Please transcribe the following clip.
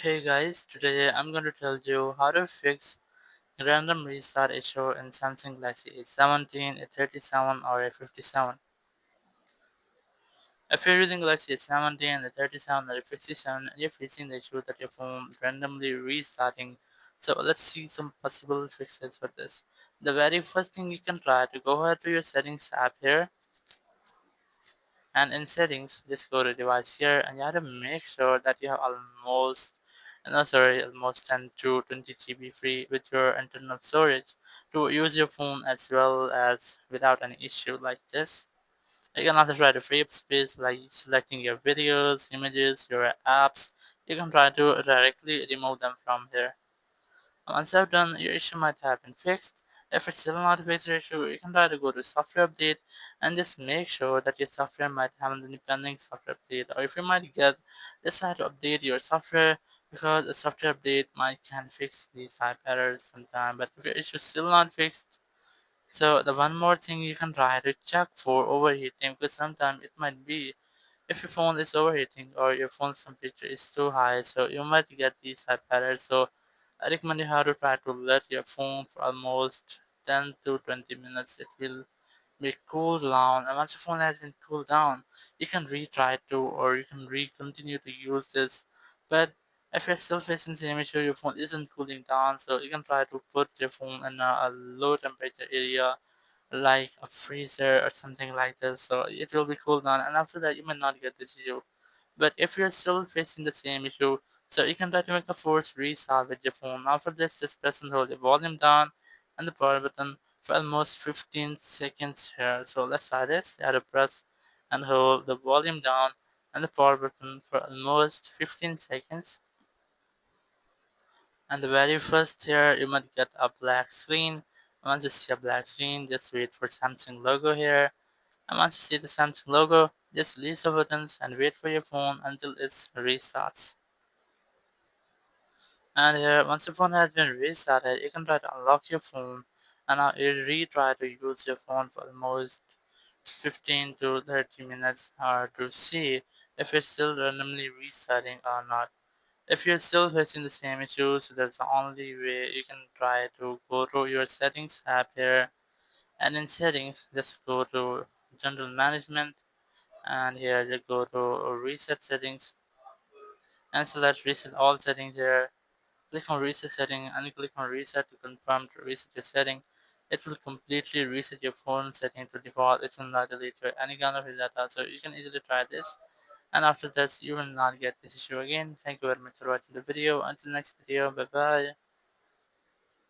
Hey guys, today I'm going to tell you how to fix random restart issue in Samsung Galaxy A17, A37 or A57. If you're using Galaxy A17, A37 or A57 and you're facing the issue that your phone randomly restarting, so let's see some possible fixes for this. The very first thing you can try to go ahead to your settings app here, and in settings just go to device here and you have to make sure that you have almost no sorry almost 10 to 20 GB free with your internal storage to use your phone as well as without any issue like this. You can also try to free up space like selecting your videos, images, your apps. You can try to directly remove them from here. Once I've done, your issue might have been fixed. If it's still not a fixed issue, you can try to go to software update and just make sure that your software might have an pending software update. Or if you might get, just try to update your software because a software update might can fix these type errors sometime. But if your issue is still not fixed, so the one more thing you can try to check for overheating because sometimes it might be if your phone is overheating or your phone's temperature is too high, so you might get these type errors. So I recommend you how to try to let your phone for almost 10 to 20 minutes. It will be cooled down, and once your phone has been cooled down, you can retry to or you can continue to use this. But if you're still facing the same issue, your phone isn't cooling down, so you can try to put your phone in a low temperature area like a freezer or something like this, so it will be cooled down, and after that you might not get this issue. But if you're still facing the same issue, so you can try to make a forced restart with your phone. After this, just press and hold the volume down and the power button for almost 15 seconds here. So let's try this. You have to press and hold the volume down and the power button for almost 15 seconds. And the very first here, you might get a black screen. Once you see a black screen, just wait for Samsung logo here. And once you see the Samsung logo, just release the buttons and wait for your phone until it restarts. And here, once your phone has been restarted, you can try to unlock your phone and now you retry to use your phone for almost 15 to 30 minutes to see if it's still randomly restarting or not. If you're still facing the same issues, that's the only way you can try to go to your settings app here, and in settings just go to general management, and here you go to reset settings and select reset all settings here. Click on reset setting and click on reset to confirm to reset your setting. It will completely reset your phone setting to default. It will not delete your any kind of your data, so you can easily try this. And after this, you will not get this issue again. Thank you very much for watching the video. Until next video, bye bye.